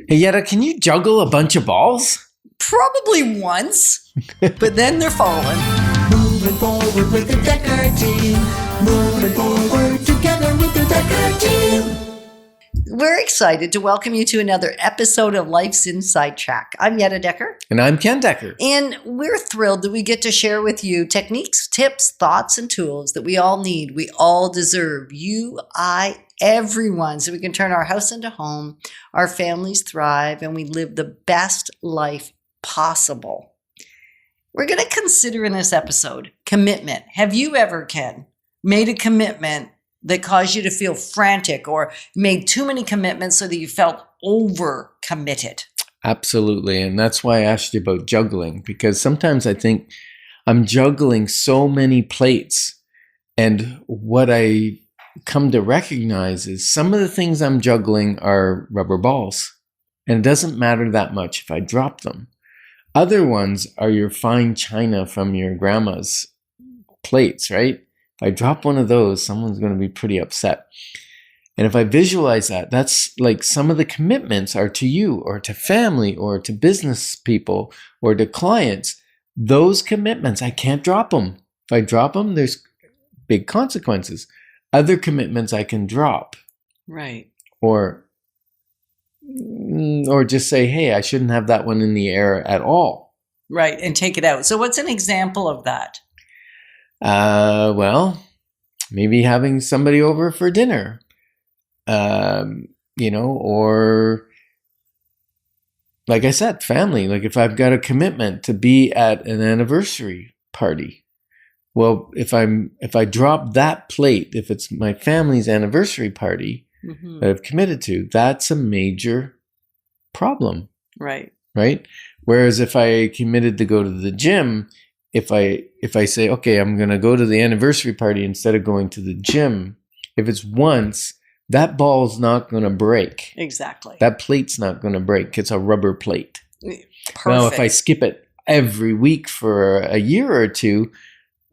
Hey, Yetta, can you juggle a bunch of balls? Probably once, but then they're falling. Moving forward with the Dekker Team. Moving forward together with the Dekker Team. We're excited to welcome you to another episode of Life's Inside Track. I'm Yetta Dekker. And I'm Ken Dekker. And we're thrilled that we get to share with you techniques, tips, thoughts, and tools that we all need, we all deserve. You, I, everyone, so we can turn our house into home, our families thrive, and we live the best life possible. We're going to consider in this episode commitment. Have you ever, Ken, made a commitment that caused you to feel frantic or made too many commitments so that you felt over-committed? Absolutely. And that's why I asked you about juggling, because sometimes I think I'm juggling so many plates. And what I come to recognize is some of the things I'm juggling are rubber balls. And it doesn't matter that much if I drop them. Other ones are your fine china from your grandma's plates, right? If I drop one of those, someone's going to be pretty upset. And if I visualize that, that's like some of the commitments are to you or to family or to business people or to clients. Those commitments, I can't drop them. If I drop them, there's big consequences. Other commitments I can drop. Right. Or just say, hey, I shouldn't have that one in the air at all. Right. And take it out. So what's an example of that? Well, maybe having somebody over for dinner, or like I said, family. Like if I've got a commitment to be at an anniversary party, well, if I drop that plate, if it's my family's anniversary party that I've committed to, that's a major problem. Right. Right. Whereas if I committed to go to the gym, if I say, okay, I'm going to go to the anniversary party instead of going to the gym, if it's once, that ball's not going to break. Exactly. That plate's not going to break. It's a rubber plate. Perfect. Now, if I skip it every week for a year or two,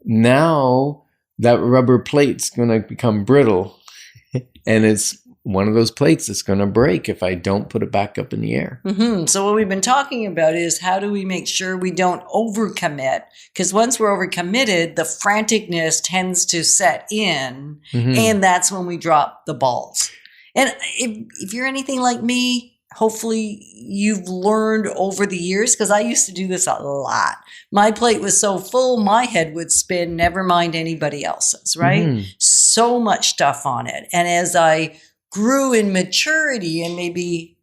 now that rubber plate's going to become brittle. And it's one of those plates that's going to break if I don't put it back up in the air. So what we've been talking about is how do we make sure we don't overcommit? Because once we're overcommitted, the franticness tends to set in, and that's when we drop the balls. And if you're anything like me, hopefully you've learned over the years, because I used to do this a lot. My plate was so full, my head would spin, never mind anybody else's, right? So much stuff on it. And as I grew in maturity, and maybe,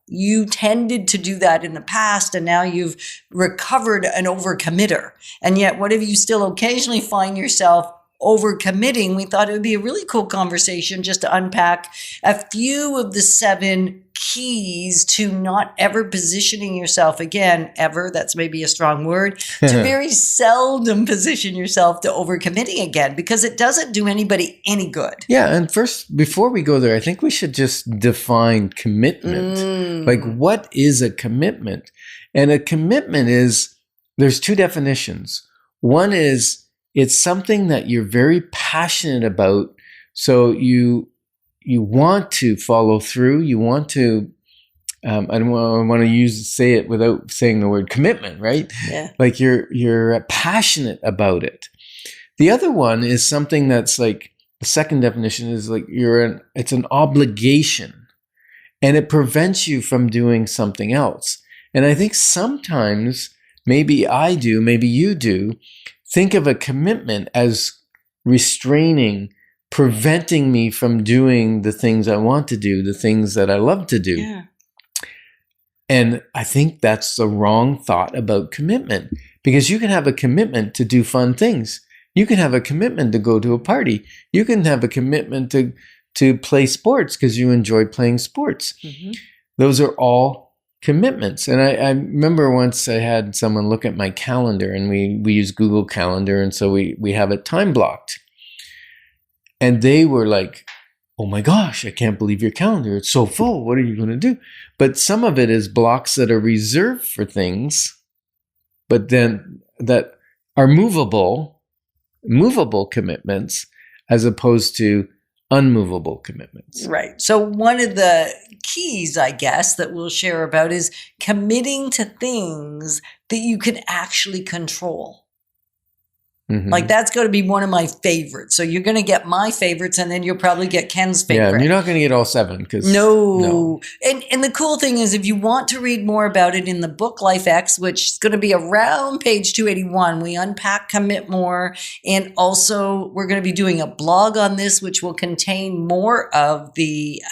you tended to do that in the past, and now you've recovered an overcommitter. And yet, what if you still occasionally find yourself overcommitting? We thought it would be a really cool conversation just to unpack a few of the 7 keys to not ever positioning yourself again, ever, that's maybe a strong word, to very seldom position yourself to overcommitting again, because it doesn't do anybody any good. Yeah. And first, before we go there, I think we should just define commitment. Like, what is a commitment? And a commitment there's 2 definitions. One is it's something that you're very passionate about. So you want to follow through. You want to, I want to say it without saying the word commitment, right? Yeah. Like you're passionate about it. The other one is something that's like, the second definition is like it's an obligation, and it prevents you from doing something else. And I think sometimes, maybe I do, maybe you do, think of a commitment as restraining, preventing me from doing the things I want to do, the things that I love to do. Yeah. And I think that's the wrong thought about commitment, because you can have a commitment to do fun things. You can have a commitment to go to a party. You can have a commitment to play sports because you enjoy playing sports. Those are all commitments. And I remember once I had someone look at my calendar, and we use Google Calendar, and so we have it time blocked. And they were like, oh my gosh, I can't believe your calendar. It's so full. What are you going to do? But some of it is blocks that are reserved for things, but then that are movable commitments, as opposed to unmovable commitments. Right. So one of the keys, I guess, that we'll share about is committing to things that you can actually control. Mhm. Like that's going to be one of my favorites. So you're going to get my favorites, and then you'll probably get Ken's favorite. Yeah, and you're not going to get all 7 because No. And the cool thing is, if you want to read more about it in the book Life X, which is going to be around page 281, we unpack commit more. And also we're going to be doing a blog on this, which will contain more of the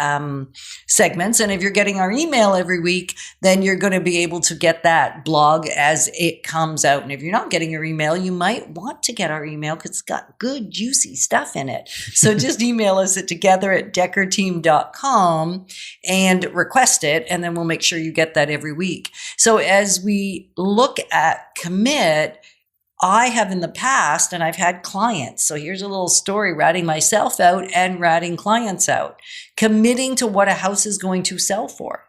segments. And if you're getting our email every week, then you're going to be able to get that blog as it comes out. And if you're not getting your email, you might want to get our email because it's got good, juicy stuff in it. So just email us at together@dekkerteam.com and request it, and then we'll make sure you get that every week. So as we look at commit, I have in the past, and I've had clients. So here's a little story, ratting myself out and ratting clients out, committing to what a house is going to sell for.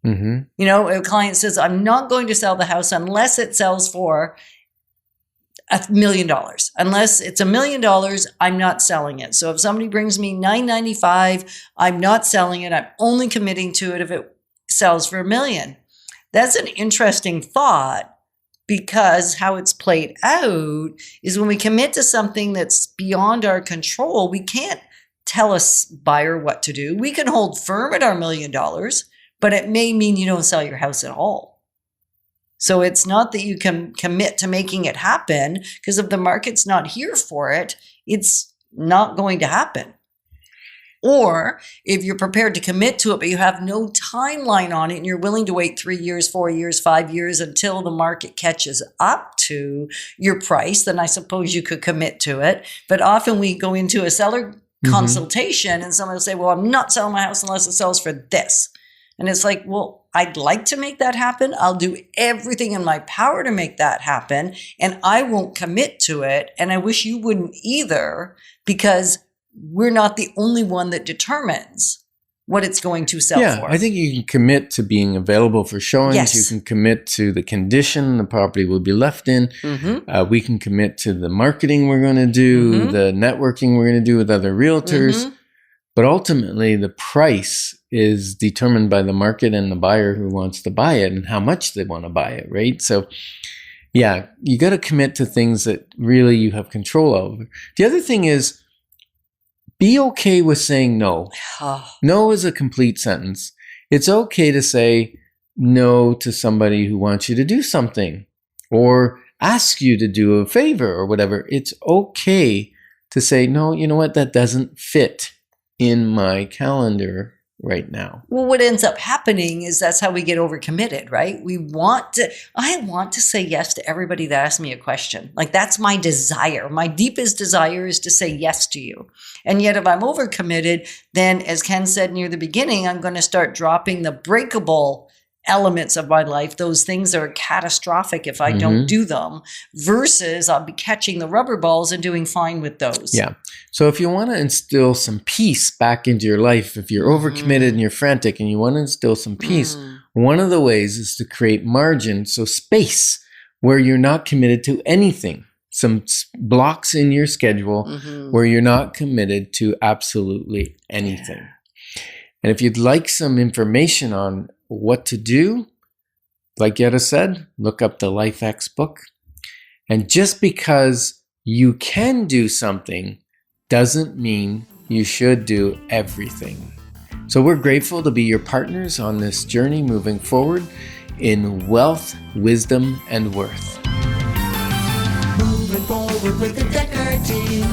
Mm-hmm. You know, a client says, I'm not going to sell the house unless it sells for $1 million. Unless it's $1 million, I'm not selling it. So if somebody brings me $995, I'm not selling it. I'm only committing to it if it sells for $1 million. That's an interesting thought, because how it's played out is when we commit to something that's beyond our control, we can't tell a buyer what to do. We can hold firm at our $1 million, but it may mean you don't sell your house at all. So it's not that you can commit to making it happen, because if the market's not here for it, it's not going to happen. Or if you're prepared to commit to it, but you have no timeline on it and you're willing to wait 3 years, 4 years, 5 years until the market catches up to your price, then I suppose you could commit to it. But often we go into a seller consultation and someone will say, well, I'm not selling my house unless it sells for this. And it's like, well, I'd like to make that happen. I'll do everything in my power to make that happen. And I won't commit to it. And I wish you wouldn't either, because we're not the only one that determines what it's going to sell for. I think you can commit to being available for showings. Yes. You can commit to the condition the property will be left in. We can commit to the marketing we're going to do, the networking we're going to do with other realtors. But ultimately, the price is determined by the market and the buyer who wants to buy it and how much they want to buy it, right? So, yeah, you got to commit to things that really you have control over. The other thing is, be okay with saying no. No is a complete sentence. It's okay to say no to somebody who wants you to do something or ask you to do a favor or whatever. It's okay to say, no, you know what, that doesn't fit in my calendar right now. Well, what ends up happening is that's how we get overcommitted, right? I want to say yes to everybody that asks me a question. Like, that's my desire. My deepest desire is to say yes to you. And yet if I'm overcommitted, then as Ken said near the beginning, I'm going to start dropping the breakable elements of my life, those things that are catastrophic if I don't do them, versus I'll be catching the rubber balls and doing fine with those. Yeah. So if you want to instill some peace back into your life, if you're overcommitted and you're frantic and you want to instill some peace, one of the ways is to create margin, so space where you're not committed to anything. Some blocks in your schedule where you're not committed to absolutely anything. And if you'd like some information on what to do, like Yetta said, look up the Life X book. And just because you can do something doesn't mean you should do everything. So we're grateful to be your partners on this journey moving forward in wealth, wisdom, and worth. Moving forward with the Dekker Team.